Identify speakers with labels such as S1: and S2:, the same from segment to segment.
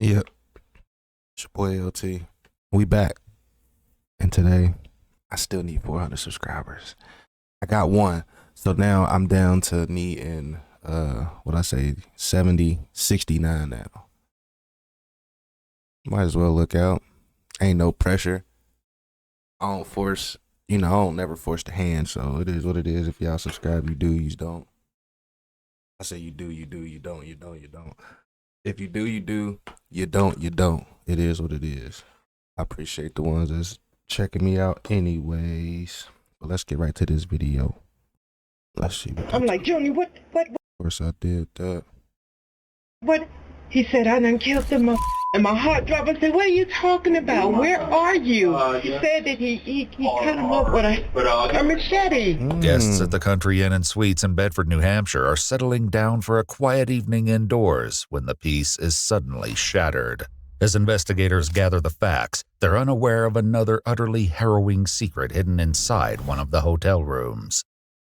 S1: Yep, it's your boy LT. We back, and today I still need 400 subscribers. I got one, so now I'm down to needing what I say 70, 69 now. Might as well look out. Ain't no pressure. I don't force, I don't never force the hand, so it is what it is. If y'all subscribe, you do, you don't. I say you do, you don't, you don't. If you do, you do. You don't. It is what it is. I appreciate the ones that's checking me out anyways. But let's get right to this video. Let's see.
S2: I'm like, Johnny, what?
S1: Of course I did that.
S2: What? He said, I done killed them. And my heart dropped. I said, what are you talking about? Where are you? He said that he cut him up with a machete.
S3: Guests at the Country Inn and Suites in Bedford, New Hampshire are settling down for a quiet evening indoors when the peace is suddenly shattered. As investigators gather the facts, they're unaware of another utterly harrowing secret hidden inside one of the hotel rooms.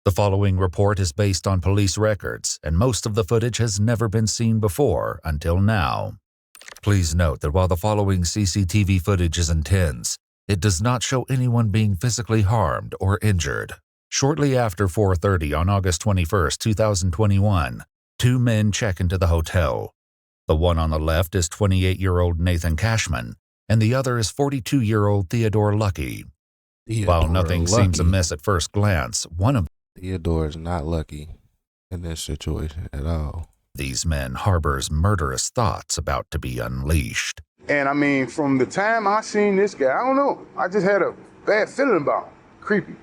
S3: The following report is based on police records, and most of the footage has never been seen before until now. Please note that while the following CCTV footage is intense, it does not show anyone being physically harmed or injured. Shortly after 4:30 on August 21, 2021, two men check into the hotel. The one on the left is 28-year-old Nathan Cashman, and the other is 42-year-old Theodore Lucky. While nothing seems amiss at first glance, one of
S1: Theodore is not lucky in this situation at all.
S3: these men harbors murderous thoughts about to be unleashed.
S4: And I mean, from the time I seen this guy, I don't know, I just had a bad feeling about him. Creepy.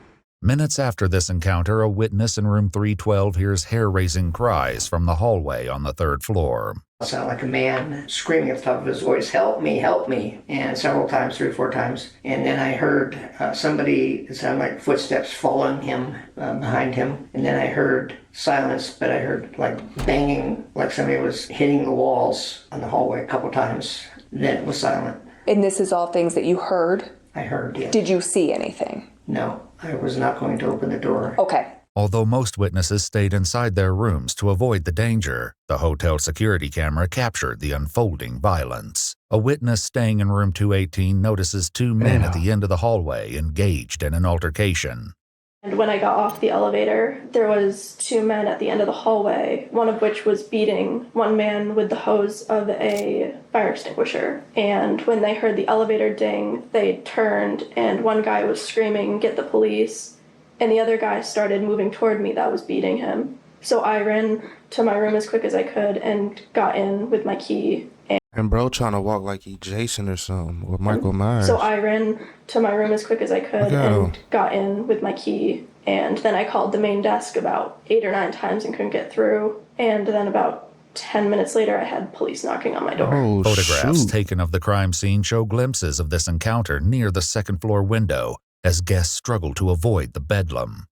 S3: Minutes after this encounter, a witness in room 312 hears hair-raising cries from the hallway on the third floor.
S5: It sounded like a man screaming at the top of his voice, help me, and several times, 3 or 4 times. And then I heard somebody, it sounded like footsteps following him, behind him. And then I heard silence, but I heard like banging, like somebody was hitting the walls on the hallway a couple times. Then it was silent.
S6: And this is all things that you heard?
S5: I heard, yes.
S6: Did you see anything?
S5: No, I was not going to open the door.
S6: Okay.
S3: Although most witnesses stayed inside their rooms to avoid the danger, the hotel security camera captured the unfolding violence. A witness staying in room 218 notices two men at the end of the hallway engaged in an altercation.
S7: And when I got off the elevator, there was 2 men at the end of the hallway, one of which was beating one man with the hose of a fire extinguisher. And when they heard the elevator ding, they turned, and one guy was screaming, "Get the police," and the other guy started moving toward me that was beating him. So I ran to my room as quick as I could and got in with my key.
S1: And bro trying to walk like he Jason or something, or Michael Myers.
S7: So I ran to my room as quick as I could and got in with my key. And then I called the main desk about 8 or 9 times and couldn't get through. And then about 10 minutes later, I had police knocking on my door.
S1: Oh,
S3: Photographs taken of the crime scene show glimpses of this encounter near the second-floor window as guests struggle to avoid the bedlam.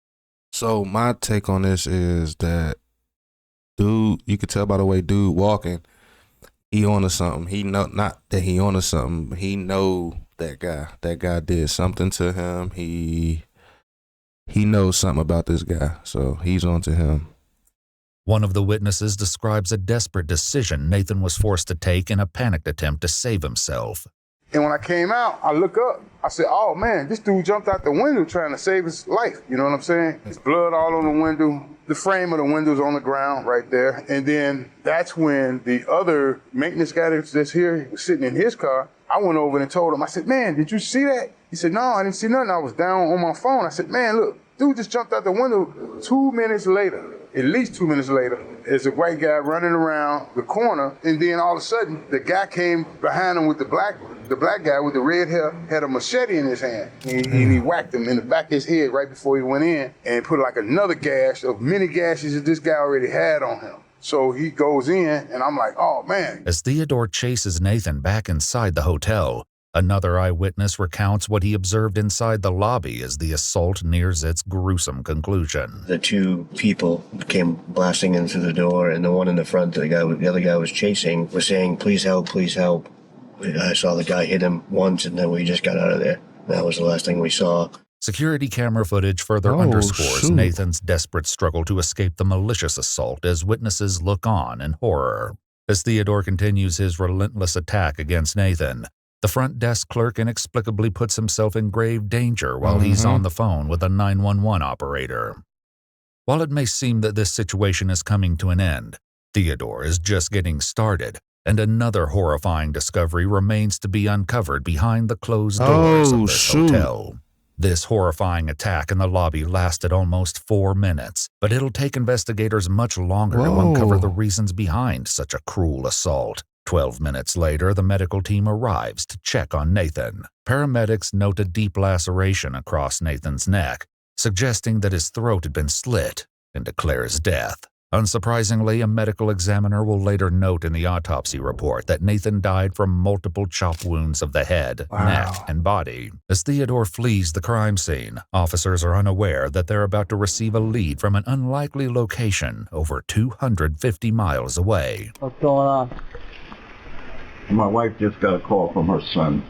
S1: So my take on this is that dude, you could tell by the way dude walking, he onto something. He know, not that he onto something, he know that guy. That guy did something to him. He knows something about this guy, so he's onto him.
S3: One of the witnesses describes a desperate decision Nathan was forced to take in a panicked attempt to save himself.
S4: And when I came out, I look up, I said, oh man, this dude jumped out the window trying to save his life. You know what I'm saying? There's blood all on the window. The frame of the window's on the ground right there. And then that's when the other maintenance guy that's here was sitting in his car. I went over and told him, I said, man, did you see that? He said, no, I didn't see nothing. I was down on my phone. I said, man, look, dude just jumped out the window. 2 minutes later, at least 2 minutes later, there's a white guy running around the corner, and then all of a sudden, the guy came behind him with the black guy with the red hair had a machete in his hand. And he whacked him in the back of his head right before he went in and put like another gash of many gashes that this guy already had on him. So he goes in, and I'm like, oh man.
S3: As Theodore chases Nathan back inside the hotel, another eyewitness recounts what he observed inside the lobby as the assault nears its gruesome conclusion.
S8: The 2 people came blasting into the door, and the one in the front, the other guy was chasing, was saying, please help, please help. I saw the guy hit him once, and then we just got out of there. That was the last thing we saw.
S3: Security camera footage further underscores Nathan's desperate struggle to escape the malicious assault as witnesses look on in horror. As Theodore continues his relentless attack against Nathan, the front desk clerk inexplicably puts himself in grave danger while he's on the phone with a 911 operator. While it may seem that this situation is coming to an end, Theodore is just getting started, and another horrifying discovery remains to be uncovered behind the closed doors of this hotel. This horrifying attack in the lobby lasted almost 4 minutes, but it'll take investigators much longer to uncover the reasons behind such a cruel assault. 12 minutes later, the medical team arrives to check on Nathan. Paramedics note a deep laceration across Nathan's neck, suggesting that his throat had been slit, and declare his death. Unsurprisingly, a medical examiner will later note in the autopsy report that Nathan died from multiple chop wounds of the head, neck, and body. As Theodore flees the crime scene, officers are unaware that they're about to receive a lead from an unlikely location over 250 miles away.
S9: What's going on?
S10: My wife just got a call from her son.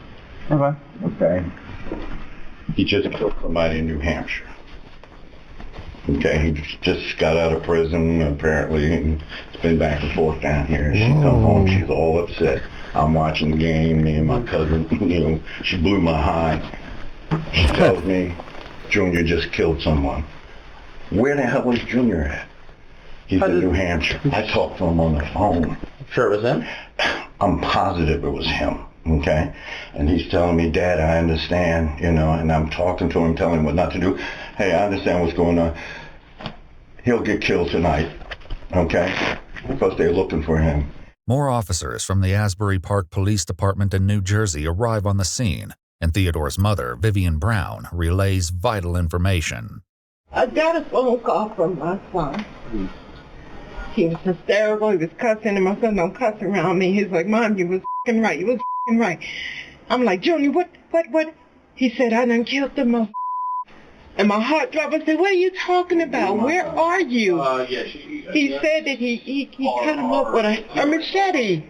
S10: Okay. He just killed somebody in New Hampshire. Okay, he just got out of prison, apparently, and it's been back and forth down here. She comes home, she's all upset. I'm watching the game, me and my cousin, she blew my high. She tells me, Junior just killed someone. Where the hell was Junior at? He's in New Hampshire. I talked to him on the phone.
S9: Sure it was him?
S10: I'm positive it was him. Okay, and he's telling me, Dad, I understand, and I'm talking to him, telling him what not to do. Hey, I understand what's going on. He'll get killed tonight, okay, because they're looking for him.
S3: More officers from the Asbury Park Police Department in New Jersey arrive on the scene, and Theodore's mother, Vivian Brown, relays vital information.
S2: I got a phone call from my son. He was hysterical. He was cussing, and my son don't cuss around me. He's like, Mom, you was f***ing right. You was f***ing right. I'm like, Junior, what? He said, I done killed the mother. And my heart dropped. I said, what are you talking about? Where are you? He said that he cut him up with a machete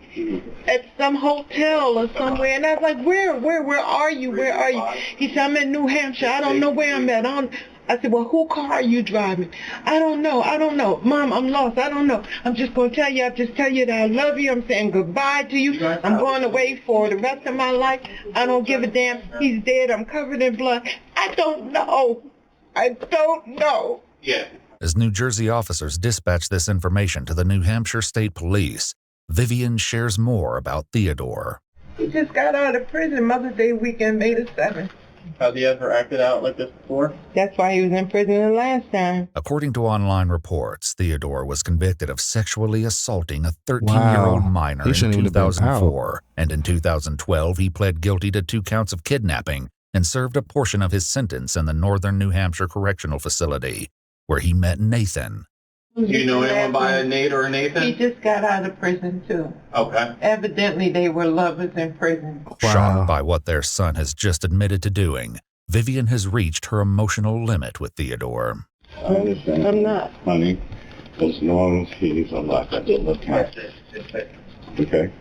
S2: at some hotel or somewhere. And I was like, where are you? Where are you? He said, I'm in New Hampshire. I don't know where I'm at. I said, well, whose car are you driving? I don't know. Mom, I'm lost. I don't know. I'm just going to tell you. I'll just tell you that I love you. I'm saying goodbye to you. I'm going away for the rest of my life. I don't give a damn. He's dead. I'm covered in blood. I don't know.
S10: Yeah.
S3: As New Jersey officers dispatch this information to the New Hampshire State Police, Vivian shares more about Theodore.
S2: He just got out of prison Mother's Day weekend, May the 7th.
S9: Has he ever acted out like this before?
S2: That's why he was in prison the last time.
S3: According to online reports, Theodore was convicted of sexually assaulting a 13-year-old minor in 2004, and in 2012 he pled guilty to 2 counts of kidnapping and served a portion of his sentence in the Northern New Hampshire Correctional Facility, where he met Nathan.
S9: Do you know anyone by a Nate or a Nathan?
S2: He just got out of prison, too.
S9: Okay.
S2: Evidently, they were lovers in prison.
S3: Shocked by what their son has just admitted to doing, Vivian has reached her emotional limit with Theodore.
S10: I understand.
S2: I'm not.
S10: Honey, as long as he's alive, that's all that counts. Okay?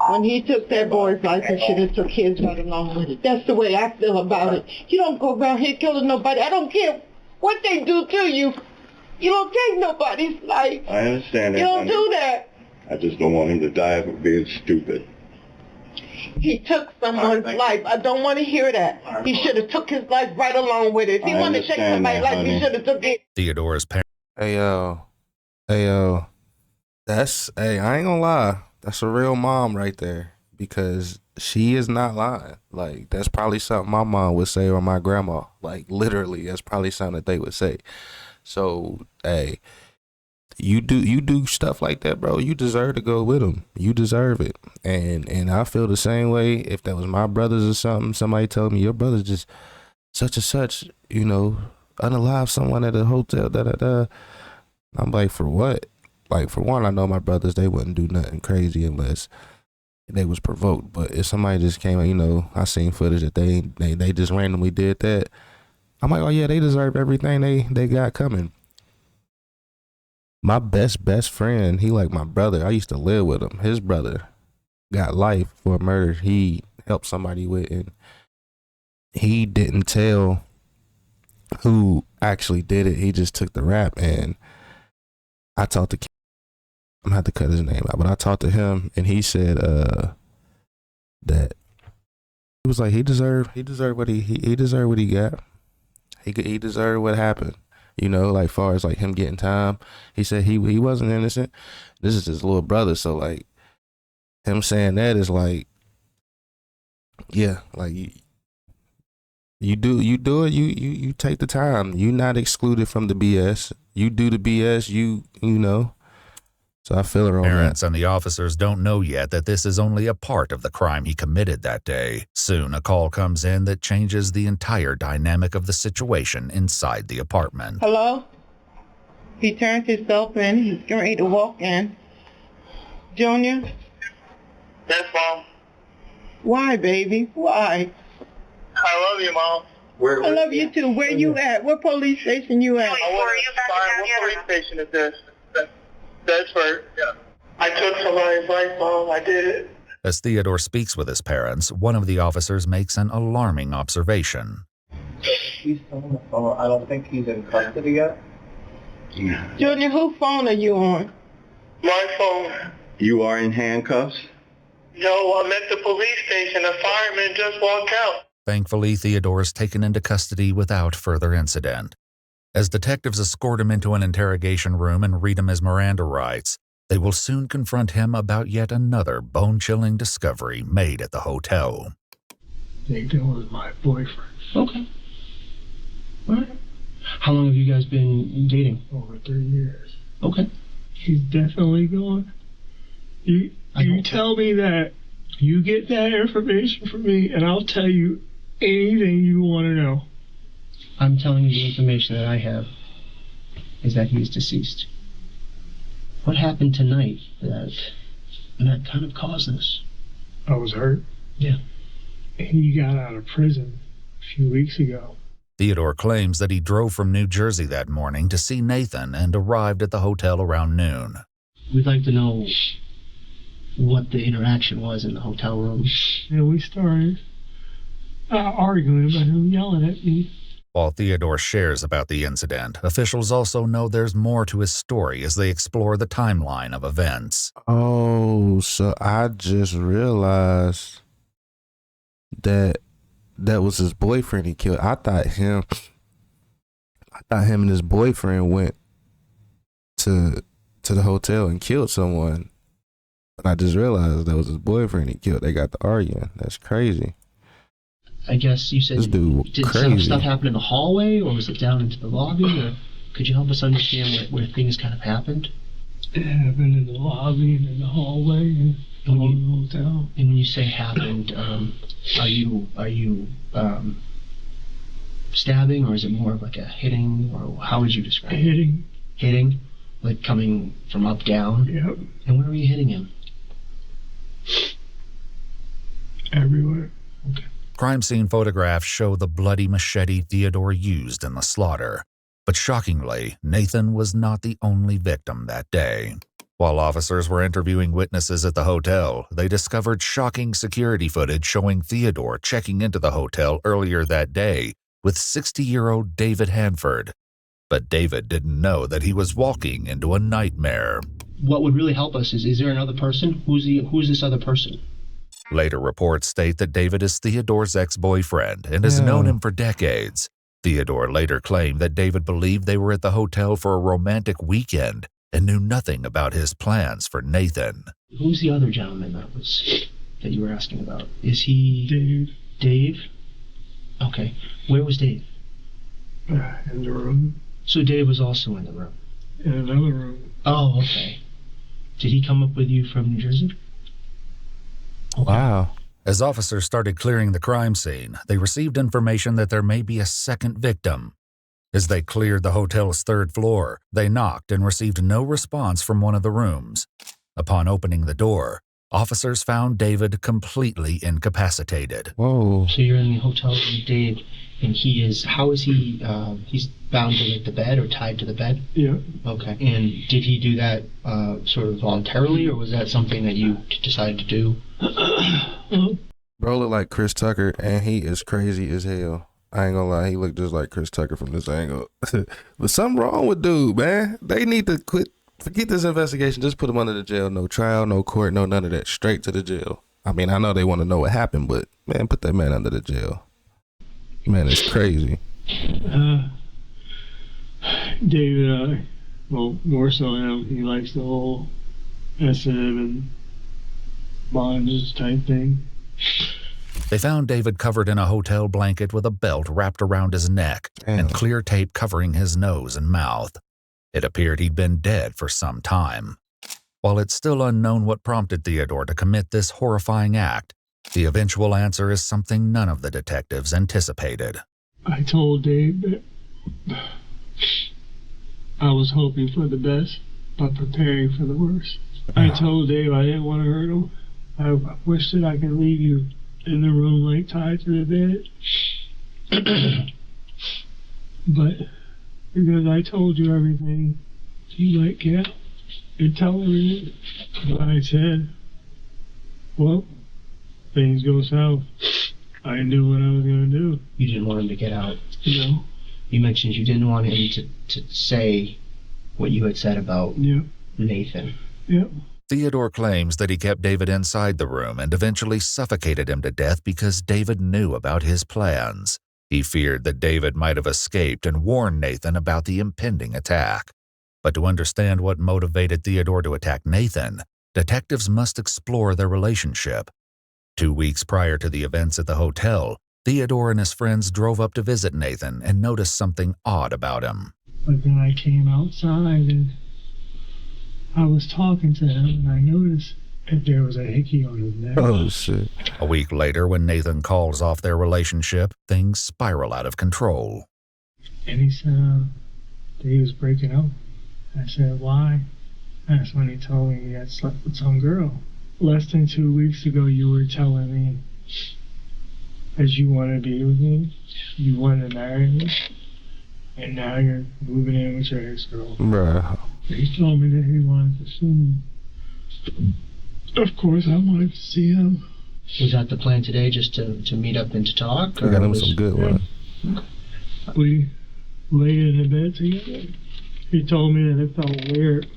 S2: When he took that boy's life, he should have took his right along with it. That's the way I feel about it. You don't go around here killing nobody. I don't care what they do to you. You don't take nobody's life.
S10: I understand that,
S2: You don't
S10: honey.
S2: do that.
S10: I just don't want him to die for being stupid.
S2: He took someone's life. I don't want to hear that. He should have took his life right along with it. If he
S10: I
S2: wanted to take
S10: understand
S2: somebody's
S10: that,
S2: life, he
S10: honey.
S2: should have took it.
S3: Theodore's parents.
S1: Hey yo, I ain't gonna lie, that's a real mom right there, because she is not lying. Like, that's probably something my mom would say, or my grandma. Like, literally, that's probably something that they would say. So, hey, you do stuff like that, bro, you deserve to go with them. You deserve it. And I feel the same way. If that was my brothers or something, somebody told me your brother's just such and such, unalive someone at a hotel, I'm like, for what? Like, for one, I know my brothers, they wouldn't do nothing crazy unless they was provoked. But if somebody just came, I seen footage that they just randomly did that, I'm like, oh yeah, they deserve everything they got coming. My best friend, he like my brother. I used to live with him. His brother got life for a murder he helped somebody with, and he didn't tell who actually did it. He just took the rap, and I talked to I'm gonna have to cut his name out, but I talked to him and he said that he was like he deserved what he deserved what he got. He deserved what happened. You know, like far as like him getting time. He said he wasn't innocent. This is his little brother, so like him saying that is like, yeah, like you do it. You take the time. You not excluded from the BS. You do the BS. You know. So I feel her on
S3: Parents
S1: that.
S3: and the officers don't know yet that this is only a part of the crime he committed that day. Soon, a call comes in that changes the entire dynamic of the situation inside the apartment.
S2: Hello? He turned himself in. He's getting ready to walk in. Junior?
S11: Yes, Mom.
S2: Why, baby? Why?
S11: I love you, Mom.
S2: I love you too. Where you at? What police station you at?
S11: What police station is this? Bedford. Yeah. I took somebody's life, Mom. I did it.
S3: As Theodore speaks with his parents, one of the officers makes an alarming observation.
S9: He's on the phone. I don't think he's in custody yet.
S2: Junior, whose phone are you on?
S11: My phone.
S10: You are in handcuffs?
S11: No, I'm at the police station. A fireman just walked out.
S3: Thankfully, Theodore is taken into custody without further incident. As detectives escort him into an interrogation room and read him his Miranda rights, they will soon confront him about yet another bone-chilling discovery made at the hotel.
S12: Nathan was my boyfriend.
S13: Okay. All right. How long have you guys been dating?
S12: Over 3 years.
S13: Okay.
S12: He's definitely gone. You tell me that. You get that information from me, and I'll tell you anything you want to know.
S13: I'm telling you the information that I have is that he's deceased. What happened tonight that kind of caused this?
S12: I was hurt.
S13: Yeah.
S12: He got out of prison a few weeks ago.
S3: Theodore claims that he drove from New Jersey that morning to see Nathan and arrived at the hotel around noon.
S13: We'd like to know what the interaction was in the hotel room.
S12: Yeah, we started arguing about him yelling at me.
S3: While Theodore shares about the incident, officials also know there's more to his story as they explore the timeline of events.
S1: Oh, so I just realized that was his boyfriend he killed. I thought him and his boyfriend went to the hotel and killed someone. But I just realized that was his boyfriend he killed. They got to arguing. That's crazy.
S13: I guess you said,
S1: this dude
S13: did
S1: crazy.
S13: Stuff happen in the hallway, or was it down into the lobby? Or could you help us understand where things kind of happened?
S12: It happened in the lobby and in the hallway and all the hotel.
S13: And when you say happened, are you stabbing, or is it more of like a hitting, or how would you describe it?
S12: Hitting.
S13: Hitting? Like coming from up down?
S12: Yep.
S13: And where were you hitting him?
S12: Everywhere.
S13: Okay.
S3: Crime scene photographs show the bloody machete Theodore used in the slaughter. But shockingly, Nathan was not the only victim that day. While officers were interviewing witnesses at the hotel, they discovered shocking security footage showing Theodore checking into the hotel earlier that day with 60-year-old David Hanford. But David didn't know that he was walking into a nightmare.
S13: What would really help us is there another person? Who's this other person?
S3: Later reports state that David is Theodore's ex-boyfriend and has known him for decades. Theodore later claimed that David believed they were at the hotel for a romantic weekend and knew nothing about his plans for Nathan.
S13: Who's the other gentleman that you were asking about? Is he...
S12: Dave.
S13: Dave? Okay. Where was Dave?
S12: In the room.
S13: So Dave was also in the room?
S12: In another room.
S13: Oh, okay. Did he come up with you from New Jersey?
S1: Okay. Wow.
S3: As officers started clearing the crime scene, they received information that there may be a second victim. As they cleared the hotel's third floor, they knocked and received no response from one of the rooms. Upon opening the door, officers found David completely incapacitated.
S1: Whoa.
S13: So you're in the hotel with Dave, and he's bound to like the bed or tied to the bed?
S12: Yeah.
S13: Okay. And did he do that sort of voluntarily, or was that something that you decided to do?
S1: Bro look like Chris Tucker, and he is crazy as hell. I ain't gonna lie, he looked just like Chris Tucker from this angle. But something wrong with dude, man. They need to quit Forget this investigation. Just put him under the jail. No trial, no court, no none of that. Straight to the jail. I mean, I know they want to know what happened, but man, put that man under the jail. Man, it's crazy.
S12: David, well, more so him, he likes the whole SM and bondage type thing.
S3: They found David covered in a hotel blanket with a belt wrapped around his neck and clear tape covering his nose and mouth. It appeared he'd been dead for some time. While it's still unknown what prompted Theodore to commit this horrifying act, the eventual answer is something none of the detectives anticipated.
S12: I told Dave that I was hoping for the best, but preparing for the worst. I told Dave I didn't want to hurt him. I wish that I could leave you in the room like tied to the bed. But because I told you everything, you might get out and tell everything. But I said, well, things go south. I knew what I was going to do.
S13: You didn't want him to get out?
S12: No.
S13: You mentioned you didn't want him to say what you had said about Nathan.
S12: Yep.
S3: Theodore claims that he kept David inside the room and eventually suffocated him to death because David knew about his plans. He feared that David might have escaped and warned Nathan about the impending attack. But to understand what motivated Theodore to attack Nathan, detectives must explore their relationship. 2 weeks prior to the events at the hotel, Theodore and his friends drove up to visit Nathan and noticed something odd about him.
S12: But then I came outside and I was talking to him and I noticed that there was a hickey on his neck.
S1: Oh, shit.
S3: A week later, when Nathan calls off their relationship, things spiral out of control.
S12: And he said that he was breaking up. I said, why? That's when he told me he had slept with some girl. Less than 2 weeks ago, you were telling me that you want to be with me, you want to marry me, and now you're moving in with your ex-girl.
S1: Bruh.
S12: He told me that he wanted to see me. Of course, I wanted to see him.
S13: Was that the plan today, just to meet up and to talk?
S1: We got him some good one.
S12: We laid in the bed together. He told me that it felt weird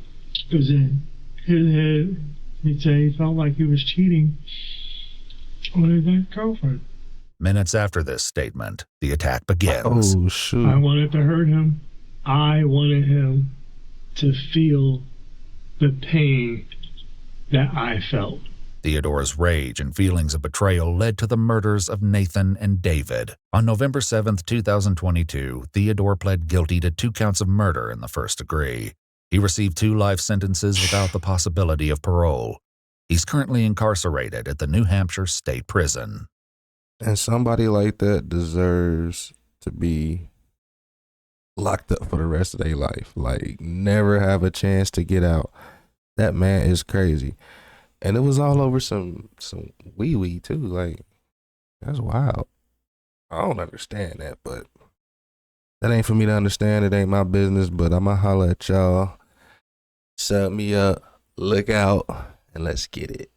S12: because in his head, he'd say he felt like he was cheating on his ex-girlfriend.
S3: Minutes after this statement, the attack begins.
S1: Oh, shoot.
S12: I wanted to hurt him. I wanted him to feel the pain that I felt.
S3: Theodore's rage and feelings of betrayal led to the murders of Nathan and David. On November 7, 2022, Theodore pled guilty to 2 counts of murder in the first degree. He received 2 life sentences without the possibility of parole. He's currently incarcerated at the New Hampshire State Prison.
S1: And somebody like that deserves to be locked up for the rest of their life. Like, never have a chance to get out. That man is crazy. And it was all over some wee-wee, too. Like, that's wild. I don't understand that, but that ain't for me to understand. It ain't my business, but I'ma holler at y'all. Sub me up, look out, and let's get it.